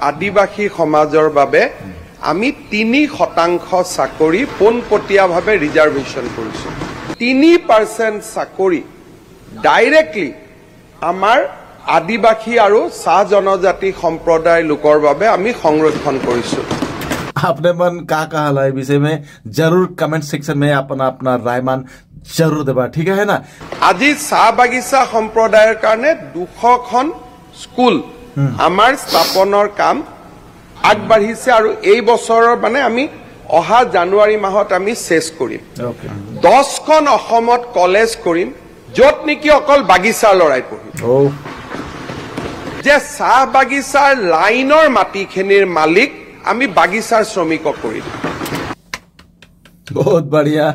আদিবাসী সমাজৰ বাবে আমি 3% চাকৰি পোনপটীয়াভাৱে ৰিজাৰ্ভেশ্যন কৰিছোঁ 3% চাকৰি ডাইৰেক্টলি আমাৰ আদিবাসী আৰু চাহ জনজাতি সম্প্ৰদায়ৰ লোকৰ বাবে আমি সংৰক্ষণ কৰিছোঁ आपने मन का कहा है विषय में जरूर कमेंट सेक्शन में अपना अपना रायमान जरूर देबा ठीक है ना আজি চাহ বাগিচা সম্প্ৰদায়ৰ কাৰণে 200খন স্কুল আমাৰ স্থাপনৰ কাম আগবাঢ়িছে আৰু এই বছৰৰ মানে আমি অহা জানুৱাৰী মাহত আমি শেষ কৰিম 10খন অসমত কলেজ কৰিম যত নেকি অকল বাগিচাৰ লৰাই পঢ়িব যে চাহ বাগিচাৰ লাইনৰ মাটিখিনিৰ মালিক আমি বাগিচাৰ শ্ৰমিকক কৰিম बहुत बढ़िया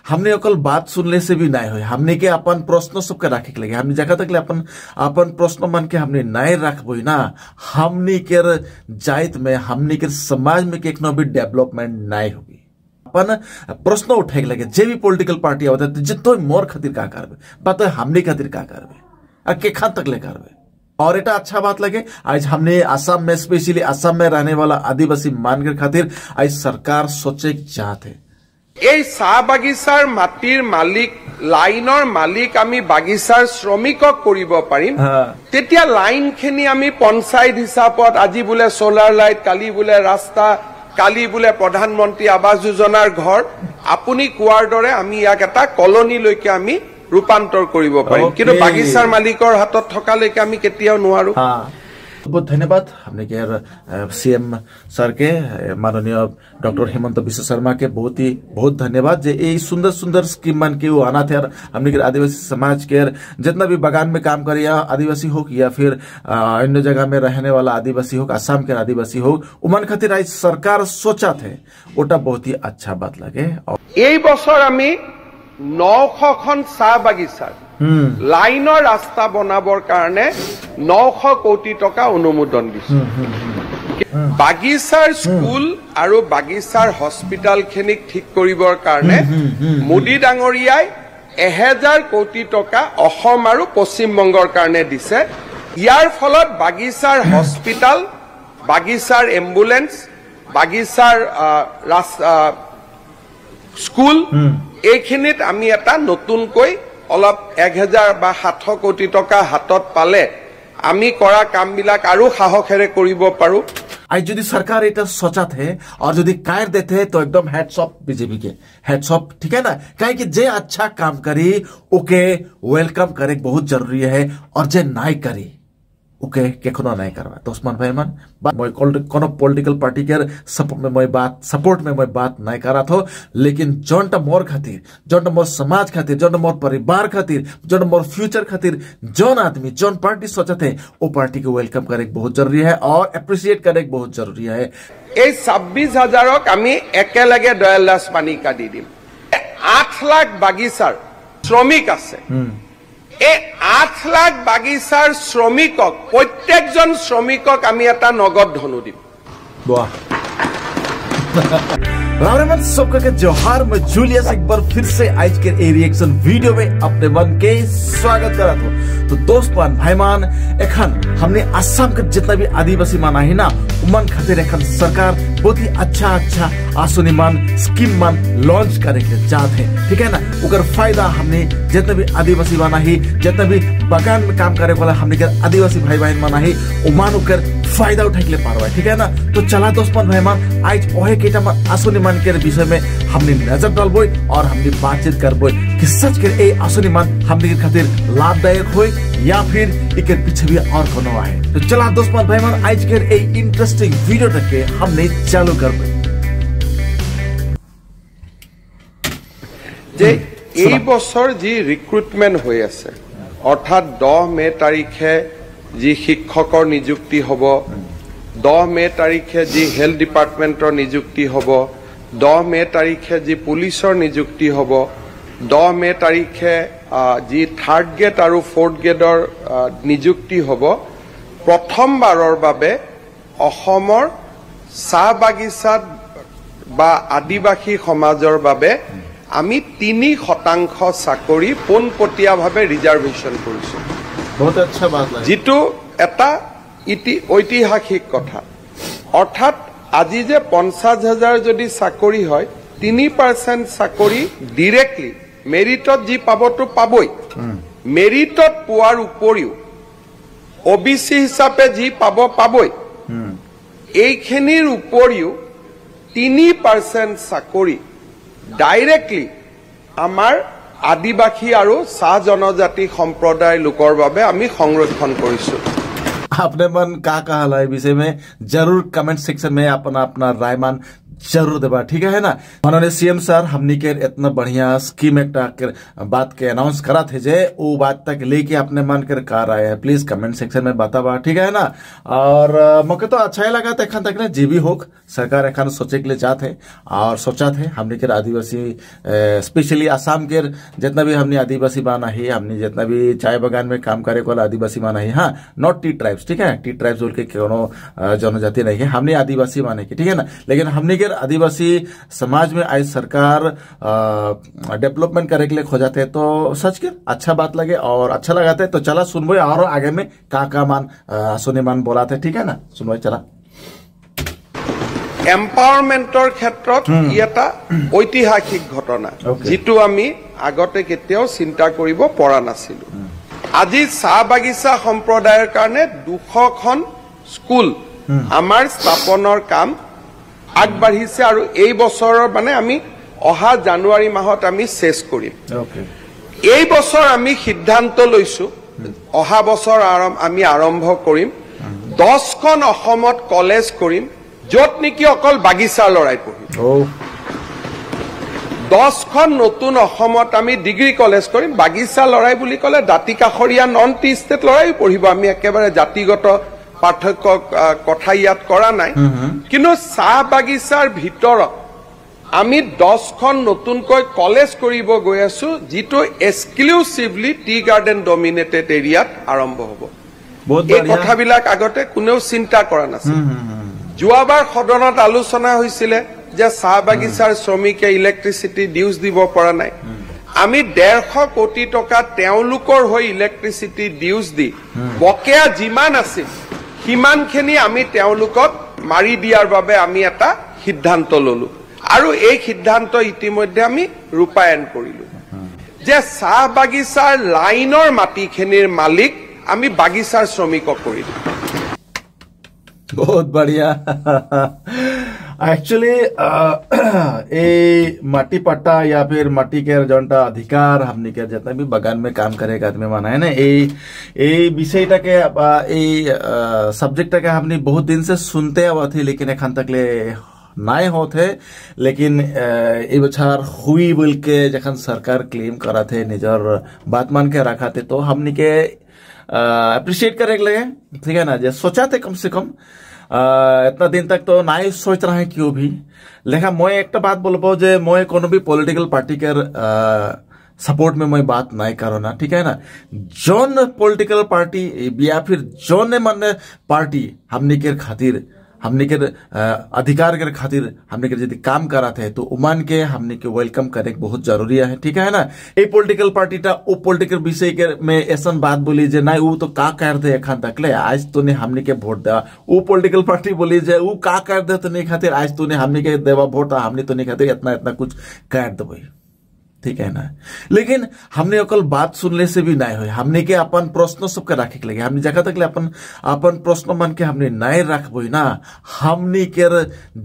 हमने अकल बात सुनने से भी नहीं हुई हमने के अपन प्रश्न सबके रखे लगे हमने जगह तक अपन प्रश्न मान के हमने नहीं रखबो ना हमने के जाइत में हमने के समाज में के एक भी डेवलपमेंट नहीं होगी अपन प्रश्न उठे लगे जे भी पॉलिटिकल पार्टी आवत जितो मोर खातिर का करबे बात हमने खातिर का करबे आ के खान तक ले करबे और एटा अच्छा बात लगे आज हमने असम में स्पेशली असम में रहने वाला आदिवासी मानकर खातिर आज सरकार सोचे चाहते এই চাহ বাগিচাৰ মাটিৰ মালিক লাইনৰ মালিক আমি বাগিচাৰ শ্ৰমিকক কৰিব পাৰিম তেতিয়া লাইনখিনি আমি পঞ্চায়ত হিচাপত আজি বুলে সোলাৰ লাইট কালি বুলে ৰাস্তা কালি বুলে প্ৰধানমন্ত্ৰী আৱাস যোজনাৰ ঘৰ আপুনি কোৱাৰ দৰে আমি ইয়াক এটা কলনী লৈকে আমি रूपांतर কৰিব পাৰিম কিন্তু বাগিচাৰ মালিকৰ হাতত থকালৈকে আমি কেতিয়াও নোৱাৰো बहुत धन्यवाद हमने के सीएम सर के माननीय डॉक्टर हेमंत बिश्व शर्मा के बहुत धन्यवाद जे ये सुंदर सुंदर स्कीम मान के वो आना थे हमने के आदिवासी समाज के जितना भी बागान में काम करे या आदिवासी हो या फिर अन्य जगह में रहने वाला आदिवासी हो असम के आदिवासी हो उमन खातिर आज सरकार सोचा थे ओटा बहुत ही अच्छा बात लगे এই বছৰ আমি 900খন চাহ বাগিচাৰ লাইনৰ ৰাস্তা বনাবৰ কাৰণে 900 কোটি টকা অনুমোদন দিছে বাগিচাৰ স্কুল আৰু বাগিচাৰ হস্পিটালখিনিক ঠিক কৰিবৰ কাৰণে মোদী ডাঙৰীয়াই 1000 কোটি টকা অসম আৰু পশ্চিম বংগৰ কাৰণে দিছে ইয়াৰ ফলত বাগিচাৰ হস্পিটাল বাগিচাৰ এম্বুলেন্স বাগিচাৰ স্কুল এইখিনিত আমি এটা নতুনকৈ অলপ 1000 বা 700 কোটি টকা হাতত পালে আমি কৰা কামবিলাক আৰু সাহসেৰে কৰিব পাৰো आज यदि सरकार एटा सोचा थे और यदि कायर देते तो एकदम heads of BJP K heads of ठीक है ना काहे कि जे अच्छा काम करी ओके वेलकम करे बहुत जरूरी है और जे नहीं करी ओके केखनो नहीं करवा तो उस्मान भाई मन मैं कोनो पॉलिटिकल पार्टी के सपोर्ट में मैं बात नहीं करा था लेकिन जोन मोर खातिर जोन मोर समाज खातिर जोन मोर परिवार खातिर जोन मोर फ्यूचर खातिर जोन आदमी जोन पार्टी सोचे थे वो पार्टी को वेलकम करे बहुत जरूरी है और एप्रिशिएट करे बहुत जरूरी है এই 26000ক আমি একেলগে দয়াল দাস পানিকা দি দিম 8 লাখ বাগিচাৰ শ্ৰমিক আছে এই 8 লাখ বাগিচাৰ শ্ৰমিকক প্ৰত্যেকজন শ্ৰমিকক আমি এটা নগদ ধনু দিম वाह रावण सबका के जोहार में जूलियस एक बार फिर से आज के रिएक्शन वीडियो में अपने मन के स्वागत करा तो दोस्तपान भाईमान एखन हमने असम के जितना भी आदिवासी मान है ना उमन खातिर एखन सरकार बहुत ही अच्छा आसनी मान स्कीम मान लॉन्च करे के चाहते हैं ठीक है ना उकर फायदा हमने जितना भी आदिवासी मान है जितना भी बागान में काम करे वाला हमने के आदिवासी भाई बहन मान है उमान उकर फायदा उठा के पारवा ठीक है ना तो चला दोस्तपान भाईमान आज ओहे केटा आसनी मान के विषय में हमने नजर डालबो और हमने बातचीत करबो कि सच के ए आसनी मान हमने के खातिर लाभदायक होय या फिर एकर पीछे भी और कोनो है तो चला दोस्तपान भाईमान आज के ए इंटरेस्टिंग वीडियो तक के हमने चालू करबो যে এই বছৰ যি ৰিক্ৰুটমেন্ট হৈ আছে অৰ্থাৎ 10 মে তাৰিখে যি শিক্ষকৰ নিযুক্তি হ'ব 10 মে তাৰিখে যি হেলথ ডিপাৰ্টমেন্টৰ নিযুক্তি হ'ব 10 মে তাৰিখে যি পুলিচৰ নিযুক্তি হ'ব 10 মে তাৰিখে যি থাৰ্ড গ্ৰেড আৰু ফৰ্থ গ্ৰেডৰ নিযুক্তি হ'ব প্ৰথমবাৰৰ বাবে অসমৰ চাহ বাগিচাত বা আদিবাসী সমাজৰ বাবে আমি 3% চাকৰি পোনপটীয়াভাৱে ৰিজাৰ্ভেশ্যন কৰিছো बहुत अच्छा बात लगे जितो एटा ঐতিহাসিক কথা অৰ্থাৎ আজি যে 50,000 যদি চাকৰি হয় 3% চাকৰি ডাইৰেক্টলি মেৰিটত যি পাবতো পাবই মেৰিটত পোৱাৰ উপৰিও ওবিসি হিচাপে যি পাবই এইখিনিৰ উপৰিও 3% চাকৰি ডাইৰেক্টলি আমাৰ আদিবাসী আৰু চাহ জনজাতি সম্প্ৰদায়ৰ লোকৰ বাবে আমি সংৰক্ষণ কৰিছো आपने मन का कहा है विषय में जरूर कमेंट सेक्शन में अपना अपना राय मान जरूर देवा ठीक है ना माननीय सीएम सर हमनी के इतना बढ़िया स्कीम एक बात के अनाउंस करा थे जे वो बात तक लेके अपने मन कर कार आए हैं प्लीज कमेंट सेक्शन में बतावा ठीक है ना और मौके तो अच्छा ही लगा था एखन तक ने जी भी होक सरकार एखन सोचे के लिए जाते और सोचा थे हमनी के आदिवासी स्पेशली आसाम के जितना भी हमने आदिवासी बाना ही हमने जितना भी चाय बागान में काम करे वाला आदिवासी माना ही हाँ नॉट टी ट्राइब्स ठीक है टी ट्राइब्स बोल के कोनो जनजाति नहीं है हमने आदिवासी माने की ठीक है ना लेकिन हमने के आदिवासी समाज में आज सरकार डेवलपमेंट करे के लिए खोजाते हैं तो सच के अच्छा बात लगे और अच्छा लगाते तो चला सुनबो और आगे में का मान सुने मान बोला थे ठीक है ना सुनबो चला এম্পাৱাৰমেণ্টৰ ক্ষেত্ৰত এটা ঐতিহাসিক ঘটনা যেটো আমি আগতে কেতিয়াও চিন্তা কৰিব পৰা নাছিলো আজি চাহ বাগিচা সম্প্ৰদায়ৰ কাৰণে 200খন স্কুল আমাৰ স্থাপনৰ কাম আগবাঢ়িছে আৰু এই বছৰৰ মানে আমি অহা জানুৱাৰী মাহত আমি শেষ কৰিম এই বছৰ আমি সিদ্ধান্ত লৈছো অহা বছৰ আমি আৰম্ভ কৰিম 10খন অসমত কলেজ কৰিম যত নেকি অকল বাগিচা লৰাই পঢ়িব 10খন নতুন অসমত আমি ডিগ্ৰী কলেজ কৰিম বাগিচা লৰাই বুলি কলে দাঁতি কাখৰীয়া নন টি ষ্টেট লৰাই পঢ়িব আমি একেবাৰে জাতিগত পাৰ্থক্য কথা ইয়াত কৰা নাই কিন্তু চাহ বাগিচাৰ ভিতৰত আমি 10খন নতুনকৈ কলেজ কৰিব গৈ আছো যেটো এক্সক্লুসিভলি টি গাৰ্ডেন ডমিনেটেড এৰিয়াত আৰম্ভ হ'ব এই কথাবিলাক আগতে কোনেও চিন্তা কৰা নাছিল যোৱাবাৰ সদনত আলোচনা হৈছিল যে চাহ বাগিচাৰ শ্ৰমিকে ইলেক্ট্ৰিচিটি ডিউজ দিব পৰা নাই আমি 150 কোটি টকা তেওঁলোকৰ হৈ ইলেক্ট্ৰিচিটি ডিউজ দি বকেয়া যিমান আছিল হিমানখিনি আমি তেওঁলোকক মাৰি দিয়াৰ বাবে আমি এটা সিদ্ধান্ত ললো আৰু এই সিদ্ধান্ত ইতিমধ্যে আমি ৰূপায়ণ কৰিলো যে চাহ বাগিচাৰ লাইনৰ মাটিখিনিৰ মালিক আমি বাগিচাৰ শ্ৰমিকক কৰি দিম बहुत बढ़िया एक्चुअली ए माटी पट्टा या फिर माटी के जोनटा अधिकार हमने के जितना भी बगान में काम करेगा आदमी माना है ना ए विषयटा के सब्जेक्ट के हमने बहुत दिन से सुनते हुआ थे लेकिन एखन तक ले नाय होते लेकिन ए बछार हुई बोल के जखन सरकार क्लेम करा थे निजर बात मान के रखा थे तो हमने के अप्रिशिएट करे लगे ठीक है ना जो सोचा थे कम से कम इतना दिन तक तो ना ही सोच रहा है क्यों भी लेकिन मैं एक बात बोलबो जे मैं कोनो भी पॉलिटिकल पार्टी के सपोर्ट में मैं बात नहीं करो ना ठीक है ना जोन पॉलिटिकल पार्टी या फिर जोन मन पार्टी हमने के खातिर हमने के अधिकार के खातिर हमने के यदि काम करा थे तो उमान के हमने के वेलकम करे बहुत जरूरी है ठीक है ना ए पॉलिटिकल पार्टी टा ओ पॉलिटिकल विषय के में ऐसा बात बोली जे ना वो तो का कर दे एखन तक ले आज तूने हमने के वोट दे वो पॉलिटिकल पार्टी बोली जे वो का कर दे तो नहीं खातिर आज तूने हमने के देवा वोट हमने तो नहीं खातिर इतना कुछ कर दे ठीक है ना लेकिन हमने अकल बात सुनने से भी नहीं हुई हमने के अपन प्रश्न सबके रखे के लगे हमने जगह तक ले अपन प्रश्न मन के हमने नहीं रखबो ना हमने के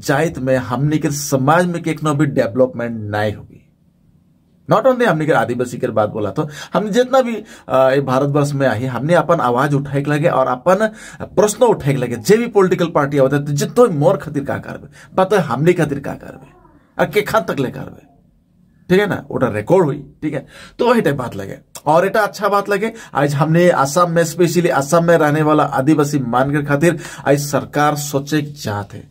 जाइत में हमने के समाज में के एक भी डेवलपमेंट नहीं होगी नॉट ओनली हमने के आदिवासी के बात बोला तो हमने जितना भी भारतवर्ष में आई हमने अपन आवाज उठाए के लगे और अपन प्रश्न उठाए के लगे जे भी पॉलिटिकल पार्टी होता है जितो मोर खातिर का करबे पता हमने खातिर का करबे और के खान तक ले करबे ठीक है ना ओटा रिकॉर्ड हुई ठीक है तो वही टाइप बात लगे और एटा अच्छा बात लगे आज हमने असम में स्पेशली असम में रहने वाला आदिवासी मान के खातिर आज सरकार सोचे चाहते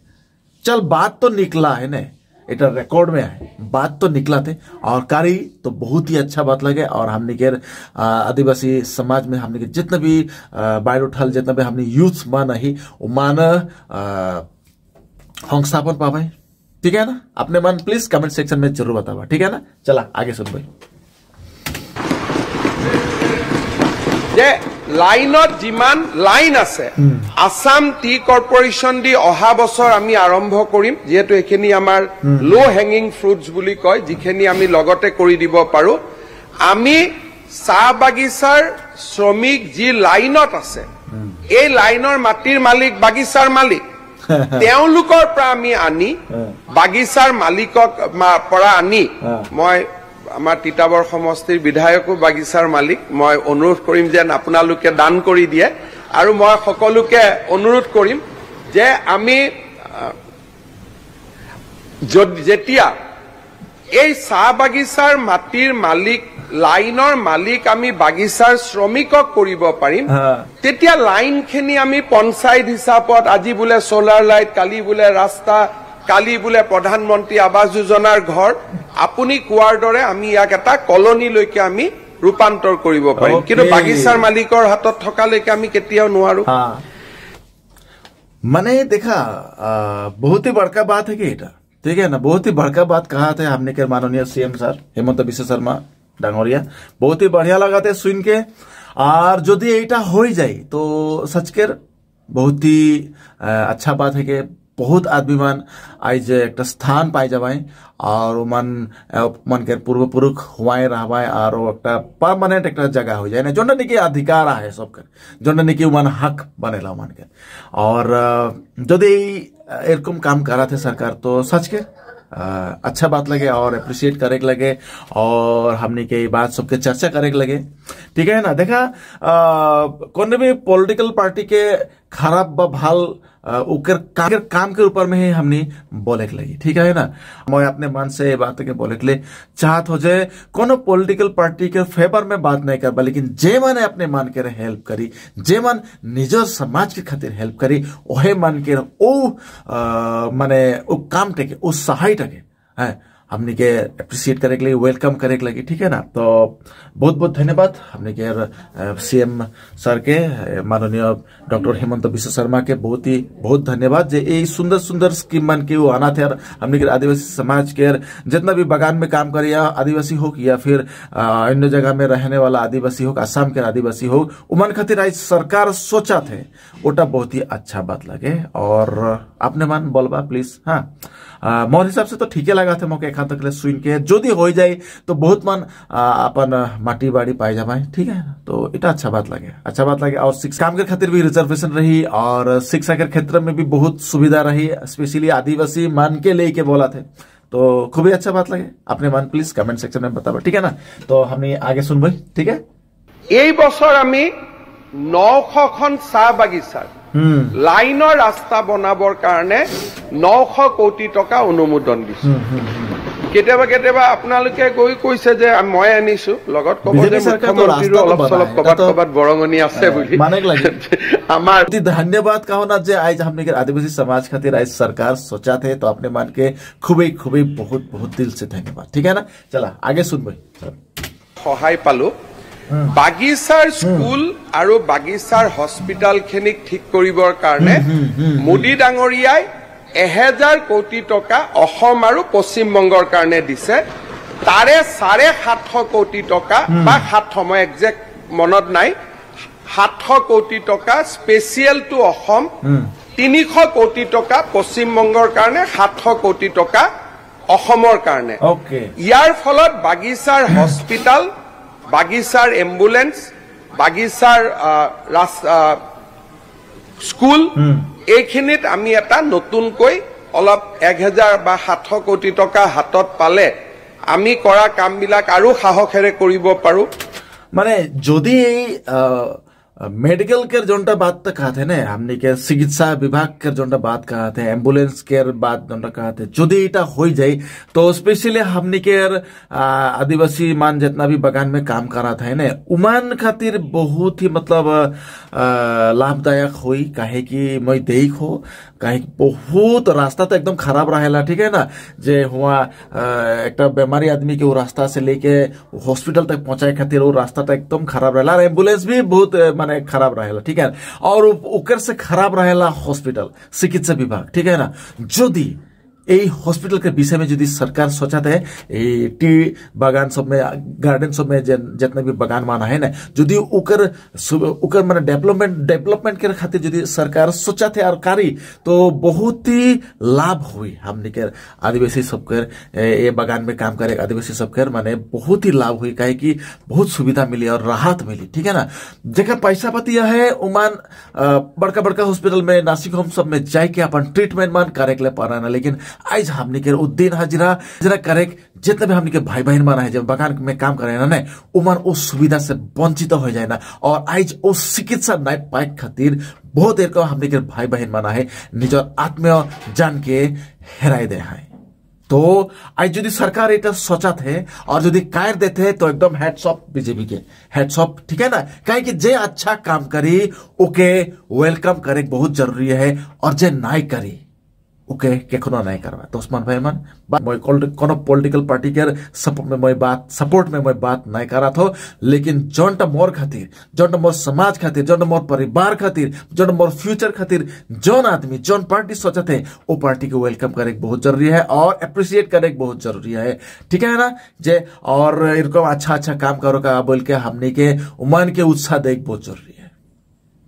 चल बात तो निकला है ना एटा रिकॉर्ड में है बात तो निकला थे और कारी तो बहुत ही अच्छा बात लगे और हमने के आदिवासी समाज में हमने के जितना भी बाढ़ उठल जितना भी हमने यूथ मान ही मान संस्थापन पावे ठीक है ना अपने मन प्लीज कमेंट सेक्शन में जरूर बतावा ठीक है ना चला आगे सुन भाई जय লাইনত যিমান লাইন আছে আসাম টি কৰ্পোৰেচন দি অহা বছৰ আমি আৰম্ভ কৰিম যেহেতু এখিনি আমাৰ লো হেঙ্গিং ফ্ৰুটস বুলি কয় যিখিনি আমি লগতে কৰি দিব পাৰো আমি চাহ বাগিচাৰ শ্ৰমিক যি লাইনত আছে এই লাইনৰ মাটিৰ মালিক বাগিচাৰ মালিক তেওঁলোকৰ পৰা আমি আনি বাগিচাৰ মালিকক পৰা আনি মই আমাৰ তিতাবৰ সমষ্টিৰ বিধায়কো বাগিচাৰ মালিক মই অনুৰোধ কৰিম যে আপোনালোকে দান কৰি দিয়ে আৰু মই সকলোকে অনুৰোধ কৰিম যে আমি যেতিয়া এই চাহ বাগিচাৰ মাটিৰ মালিক লাইনৰ মালিক আমি বাগিচাৰ শ্ৰমিকক কৰিব পাৰিম তেতিয়া লাইনখিনি আমি পঞ্চায়ত হিচাপত আজি বোলে সোলাৰ লাইট কালি বোলে ৰাস্তা কালি বোলে প্ৰধানমন্ত্ৰী আৱাস যোজনাৰ ঘৰ আপুনি কোৱাৰ দৰে আমি ইয়াক এটা কলনীলৈকে আমি ৰূপান্তৰ কৰিব পাৰিম কিন্তু বাগিচাৰ মালিকৰ হাতত থকালৈকে আমি কেতিয়াও নোৱাৰো মানে देखा बहुत ही बड़का बात है कि এটা ठीक है ना बहुत ही बड़का बात कहा थे हमने के माननीय सीएम सर हेमंत बिश्व शर्मा डांगोरिया बहुत ही बढ़िया लगा थे सुन के और यदि एटा हो जाए तो सच के बहुत ही अच्छा बात है कि बहुत आदमी मान आज एक स्थान पाई जावाए और मन के पूर्व पुरुष हुआए रहवाए और एक परमानेंट एक जगह हो जाए ना जो निकी अधिकार है सबके जो निकी मन हक बनेला मन के और यदि एरकम काम करा थे सरकार तो सच के अच्छा बात लगे और अप्रिशिएट करे लगे और हमने के बात सबके चर्चा करे लगे ठीक है ना देखा कौन भी पॉलिटिकल पार्टी के खराब व भाल काम के ऊपर में ही हमने बोले लगी ठीक है ना मैं अपने मन से बात के बोले के लिए चाहत हो जाए कोनो पॉलिटिकल पार्टी के फेवर में बात नहीं कर लेकिन जे मन अपने मन के हेल्प करी जे मन निजर समाज के खातिर हेल्प करी ओहे मन के ओ माने ओ काम टेके ओ सहाय टके है हमने के अप्रिशिएट करे के लिए वेलकम करे के लगी ठीक है ना तो बहुत बहुत धन्यवाद हमने के सीएम सर के माननीय डॉक्टर हेमंत बिश्व शर्मा के बहुत धन्यवाद जे ये सुंदर सुंदर स्कीम मन के वो आना थे हमने के आदिवासी समाज के जितना भी बगान में काम करे आदिवासी हो या फिर अन्य जगह में रहने वाला आदिवासी हो आसाम के आदिवासी हो उमन खातिर आज सरकार सोचा थे ओटा बहुत ही अच्छा बात लगे और आपने मान बोलबा प्लीज हाँ मोर हिसाब से तो ठीक लगा थे मौके एखान तक सुन के यदि हो जाए तो बहुत मन अपन माटी बाड़ी पाई जाए ठीक है तो इटा अच्छा बात लगे और शिक्षा काम के खातिर भी रिजर्वेशन रही और शिक्षा के क्षेत्र में भी बहुत सुविधा रही स्पेशली आदिवासी मान के लेके बोला थे तो खूब ही अच्छा बात लगे अपने मन प्लीज कमेंट सेक्शन में बताबा ठीक है ना तो हमने आगे सुनबो ठीक है এই বছৰ আমি 900খন চাহ বাগিচাৰ লাইনৰ ৰাস্তা বনাবৰ কাৰণে 900 কোটি টকা অনুমোদন দিছে কেতিয়াবা আপোনালোকে গৈ কৈছে যে মই আনিছো লগত কব যে মুখ্যমন্ত্ৰীৰ অলপ চলপ কবাত বৰঙনি আছে বুলি আমাৰ धन्यवाद कहो ना जे आज हमने के आदिवासी समाज खातिर आज सरकार सोचा थे तो अपने मान के खूबी बहुत दिल से धन्यवाद ठीक है ना चला आगे सुनबो সহায় পালো বাগিচাৰ স্কুল আৰু বাগিচাৰ হস্পিটাল খিনিক ঠিক কৰিবৰ কাৰণে মোদী ডাঙৰীয়াই 1000 কোটি টকা অসম আৰু পশ্চিম বংগৰ কাৰণে দিছে তাৰে 750 কোটি টকা বা 700 মই এক্সাক্ট মনত নাই 700 কোটি টকা স্পেশাল টু অসম 300 কোটি টকা পশ্চিম বংগৰ কাৰণে 700 কোটি টকা অসমৰ কাৰণে ইয়াৰ ফলত বাগিচাৰ হস্পিটাল বাগিচাৰ এম্বুলেন্স বাগিচাৰ স্কুল এইখিনিত আমি এটা নতুনকৈ অলপ 1000 বা 700 কোটি টকা হাতত পালে আমি কৰা কামবিলাক আৰু সাহসেৰে কৰিব পাৰো মানে যদি এই मेडिकल केयर जोंटा बात तक कहा थे ना हमने के चिकित्सा विभाग के जोंटा बात कहा थे एम्बुलेंस केयर बात जोंटा कहा थे यदि इटा हो जाए तो स्पेशली हमने के आदिवासी मान जितना भी बगान में काम करा था ना उमान खातिर बहुत ही मतलब लाभदायक हुई काहे कि मैं देखो काहे बहुत रास्ता तो एकदम खराब रहेला ठीक है ना जे हुआ एक बीमारी आदमी के वो रास्ता से लेके हॉस्पिटल तक पहुंचाए खातिर वो रास्ता तो एकदम खराब रहेला एम्बुलेंस भी बहुत माने खराब रहेला ठीक है और ओकर से खराब रहेला हॉस्पिटल चिकित्सा विभाग ठीक है ना यदि এই हॉस्पिटल के विषय में यदि सरकार सोचत है टी बागान सब में गार्डन सब में जितने भी बागान माना है ना यदि उकर माने डेवलपमेंट के खातिर यदि सरकार सोचत है और कारी तो बहुत ही लाभ हुई हमने के आदिवासी सबके ये बागान में काम करे आदिवासी सबके माने बहुत ही लाभ हुई काहे कि बहुत सुविधा मिली और राहत मिली ठीक है ना जेकर पैसा पाती है उमान बड़का बड़का हॉस्पिटल में नासिक होम सब में जाके अपन ट्रीटमेंट मान करे के लिए पारा ना लेकिन आज हमने के दिन हाजिरा करे जितने भी हमने के भाई बहन माना है जब बागान में काम करे ना उमान उस सुविधा से वंचित हो जाए ना और आज उस चिकित्सा नहीं पाए खातिर बहुत देर का हमने के भाई बहन माना है निजर आत्मीय जान के हेराई दे है तो आज यदि सरकार एटा सोचत है और यदि कायर देते है तो एकदम heads of BJP K heads of ठीक है ना काहे कि जे अच्छा काम करी ओके वेलकम करे बहुत जरूरी है और जे नहीं करी ओके केखनो नहीं करवा तो उस्मान भाई मन मैं कोनो पॉलिटिकल पार्टी के सपोर्ट में मैं बात नहीं करा था लेकिन जौन मोर खातिर जौन मोर समाज खातिर जौन मोर परिवार खातिर जौन मोर फ्यूचर खातिर जौन आदमी जौन पार्टी सोचते हैं वो पार्टी को वेलकम करे बहुत जरूरी है और अप्रिशिएट करे बहुत जरूरी है ठीक है ना जे और इनको अच्छा काम करो का बोल के हमने के उमान के उत्साह दे बहुत जरूरी है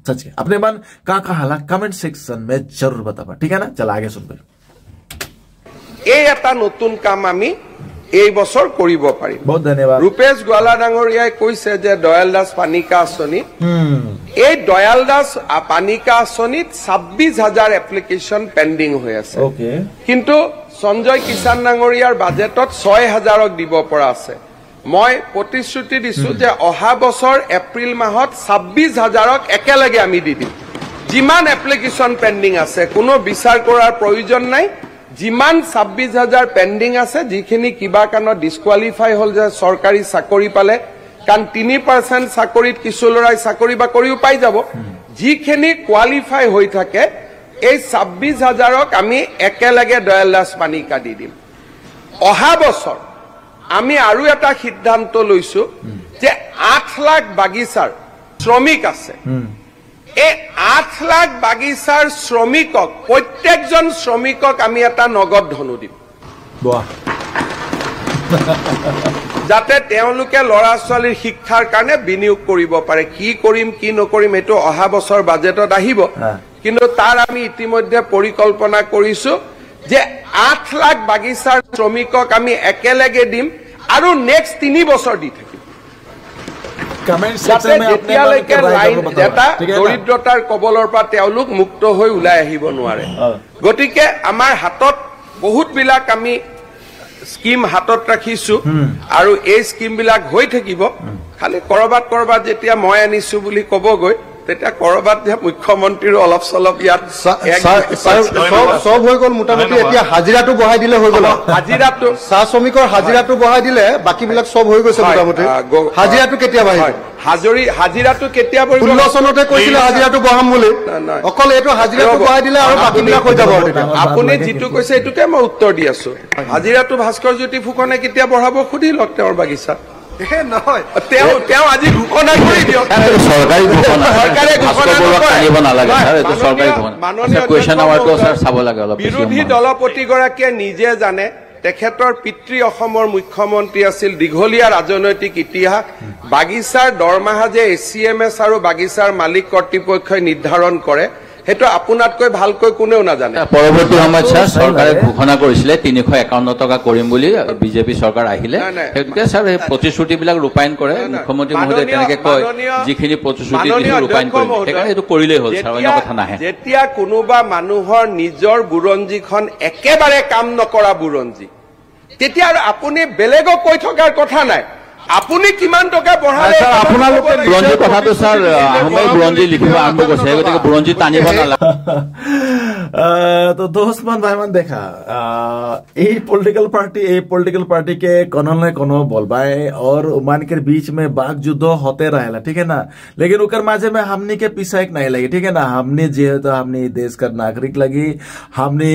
सच के अपने मन का हाला कमेंट सेक्शन में जरूर बताबा ठीक है ना चल आगे सुनबे এই এটা নতুন কাম আমি এই বছৰ কৰিব পাৰিম বহুত ধন্যবাদ ৰূপেশ গোৱালা ডাঙৰীয়াই কৈছে যে দয়াল দাস পানিকা আঁচনি এই দয়াল দাস পানিকা আঁচনিত 26000 এপ্লিকেশন পেন্ডিং হৈ আছে ওকে কিন্তু সঞ্জয় কিষাণ ডাঙৰীয়াৰ বাজেটত 6000ক দিব পৰা আছে মই প্ৰতিশ্ৰুতি দিছো যে অহা বছৰ এপ্ৰিল মাহত 26000ক একেলগে আমি দি দিম যিমান এপ্লিকেশন পেন্ডিং আছে কোনো বিচাৰ কৰাৰ প্ৰয়োজন নাই যিমান 26000 পেন্ডিং আছে যিখিনি কিবা কানত ডিসকোয়ালিফাই হল যে সরকারি চাকৰি পালে কান 3% চাকৰিত কিছু লৰাই চাকৰি বা কৰিও পাই যাব যিখিনি কোৱালিফাই হৈ থাকে এই 26000ক আমি একেলগে দয়াল দাস পানিকা দি দিম অহা বছৰ আমি আৰু এটা সিদ্ধান্ত লৈছো যে 8 লাখ বাগিচাৰ শ্ৰমিক আছে এই 8 লাখ বাগিচাৰ শ্ৰমিকক প্ৰত্যেকজন শ্ৰমিকক আমি এটা নগদ ধন দিম বাহ যাতে তেওঁলোকে লৰা ছোৱালীৰ শিক্ষাৰ কাৰণে বিনিয়োগ কৰিব পাৰে কি কৰিম কি নকৰিম এটো অহা বছৰ বাজেটত আহিব কিন্তু তাৰ আমি ইতিমধ্যে পৰিকল্পনা কৰিছো যে 8 লাখ বাগিচাৰ শ্ৰমিকক আমি একেলগে দিম আৰু নেক্সট 3 বছৰ দি থাকিম কমেন্ট সেকশন में अपने দৰিদ্ৰতাৰ কবলৰ পৰা তেওঁলোক মুক্ত হৈ ওলাই আহিব নোৱাৰে গতিকে আমাৰ হাতত বহুত বিলাক আমি স্কিম হাতত ৰাখিছো আৰু এই স্কিম বিলাক হৈ থাকিব খালি কৰবাত যেতিয়া মই আনিছো বুলি কবগৈ তেতিয়া কৰবাত যে মুখ্যমন্ত্ৰীৰ অলপ চলপ ইয়াত সব হৈ গল মোটামুটি এতিয়া হাজিৰাটো বঢ়াই দিলে হৈ গল হাজিৰাটো চাহ শ্ৰমিকৰ হাজিৰাটো বঢ়াই দিলে বাকি বিলাক সব হৈ গৈছে মোটামুটি হাজিৰাটো কেতিয়া বঢ়াই হাজিৰাটো কেতিয়া বঢ়াব 16 চনতে কৈছিলে হাজিৰাটো বঢ়াম বুলি অকল এটো হাজিৰাটো বঢ়াই দিলে আৰু বাকি বিলাক হৈ যাব আপুনি যেটো কৈছে এটোকে মই উত্তৰ দি আছো হাজিৰাটো ভাস্কৰ জ্যোতি ফুকনে কেতিয়া বঢ়াব খুদি লক তেওঁৰ বাগিচা নহয় তেওঁ আজি ঘোষণা কৰি দিয়ক চৰকাৰে ঘোষণা কৰিব নালাগে এটো চৰকাৰী ঘোষণা কোৱেশ্চন আৱাৰটো স্যাৰ চাব লাগে অলপ বিৰোধী দলপতি গৰাকীয়ে নিজে জানে তেখেতৰ পিতৃ অসমৰ মুখ্যমন্ত্ৰী আছিল দীঘলীয়া ৰাজনৈতিক ইতিহাস বাগিচাৰ দৰমাহা যে এসিএমএস আৰু বাগিচাৰ মালিক কৰ্তৃপক্ষই নিৰ্ধাৰণ কৰে হেতু আপোনাতকৈ ভালকৈ কোনেও নাজানে পৰৱৰ্তী সময়ত চৰকাৰে ঘোষণা কৰিছিল 351 টকা কৰিম বুলি বিজেপি চৰকাৰ আহিলে হেতুকে স্যাৰ এই প্ৰতিশ্ৰুতিবিলাক ৰূপায়ণ কৰে মুখ্যমন্ত্ৰী মহোদয় তেনেকে কয় যিখিনি প্ৰতিশ্ৰুতি দিছিল ৰূপায়ণ কৰিম সেইকাৰণে এটো কৰিলেই হ'ল স্যাৰ অন্য কথা নাহে যেতিয়া কোনোবা মানুহৰ নিজৰ বুৰঞ্জীখন একেবাৰে কাম নকৰা বুৰঞ্জী তেতিয়া আপুনি বেলেগক কৈ থকাৰ কথা নাই আপুনি কিমান টকা বঢ়ালে আপোনালোকে বুৰঞ্জী কথাটো স্যাৰ আমি বুৰঞ্জী লিখিব আৰম্ভ কৰিছে গতিকে বুৰঞ্জী টানিব নালাগে तो दोस्तमान भाईमान देखा ये पॉलिटिकल पार्टी के कोनो न कोनो बोलबाए और उमान के बीच में बाग युद्ध होते रहेला ठीक है ना लेकिन उकर माजे में हमने के पीछा एक नहीं लगी ठीक है ना हमने जेहेतु हमने देश का नागरिक लगी हमने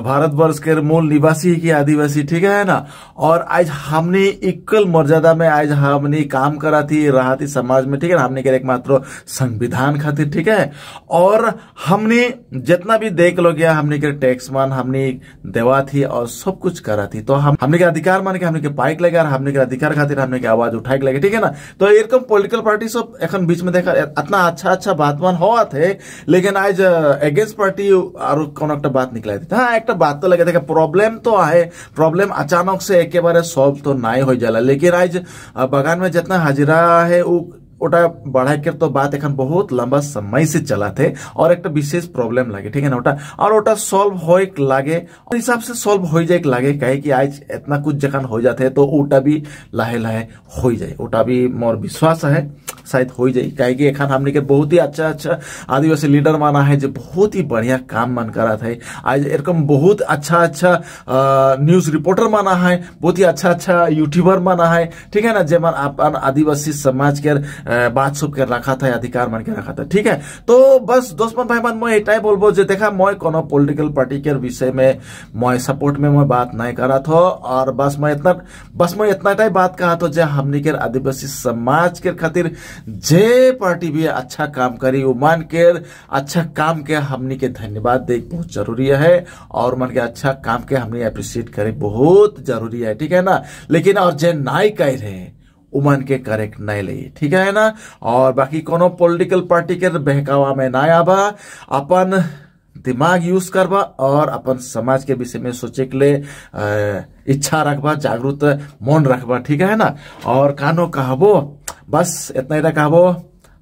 भारतवर्ष के मूल निवासी की आदिवासी ठीक है ना और आज हमने इक्वल मर्यादा में आज हमने काम करा थी रहा थी समाज में ठीक है हमने के एकमात्र संविधान खातिर ठीक है और हमने जितना भी देख लो गया हमने के टैक्स मान हमने देवा थी और सब कुछ करा थी, तो हमने के अधिकार मान के हमने के पाइक लगे और हमने के अधिकार खातिर हमने के आवाज उठाए लगे, ठीक है ना। तो एरकम पॉलिटिकल पार्टी सब एखन बीच में देखा इतना अच्छा बात मान हुआ थे, लेकिन आज अगेंस्ट पार्टी और कौन एक बात निकला थी। हाँ एक बात तो लगे थे प्रॉब्लम तो है, प्रॉब्लम अचानक से एक बारे सॉल्व तो नहीं हो जाला, लेकिन आज बगान में जितना हाजिरा है ओटा बढ़ा के तो बात एखन बहुत लंबा समय से चला थे और एक विशेष प्रॉब्लम लगे, ठीक है ना। ओटा सॉल्व होए लागे और हिसाब से सॉल्व हो जाए लागे, कहे कि आज इतना कुछ जखन हो जाते तो ओटा भी लाहे लाहे हो जाए, ओटा भी मोर विश्वास है शायद हो जाए। कहे कि एखन हमने के बहुत ही अच्छा आदिवासी लीडर माना है जो बहुत ही बढ़िया काम मन करा था। आज एरकम बहुत अच्छा न्यूज रिपोर्टर माना है, बहुत ही अच्छा यूट्यूबर माना है, ठीक है ना, जे मन अपन आदिवासी समाज के बात सब के रखा था, अधिकार मान के रखा था, ठीक है। तो बस दोस्त मन भाई मन मैं एटाई बोलबो जे देखा मैं कोनो पॉलिटिकल पार्टी के विषय में मैं सपोर्ट में मैं बात नहीं करा था, और बस मैं इतना बात कहा तो जे हमनी के आदिवासी समाज के खातिर जे पार्टी भी अच्छा काम करी वो मान के अच्छा काम के हमनी के धन्यवाद दे बहुत जरूरी है, और मन के अच्छा काम के हमनी अप्रिशिएट करे बहुत जरूरी है, ठीक है ना। लेकिन और जे नाई कह रहे उमन के करेक्ट नहीं ले, ठीक है ना। और बाकी कोनो पॉलिटिकल पार्टी के बहकावा में ना आबा, अपन दिमाग यूज करबा और अपन समाज के विषय में सोचे के लिए इच्छा रखबा, जागरूक मन रखबा, ठीक है ना। और कानो कहबो बस इतना ही कहबो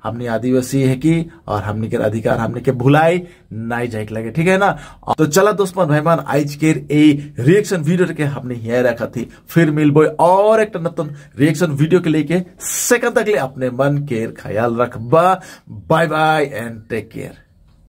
हमने आदिवासी है कि और हमने के अधिकार हमने के भुलाई नहीं जाए लगे, ठीक है ना। तो चला दोस्तों भाईमान आज के रिएक्शन वीडियो के हमने यहाँ रखा थी, फिर मिलबो और एक नतुन रिएक्शन वीडियो के लेके सेकंड तक ले अपने मन के ख्याल रखबा। Bye bye and take care.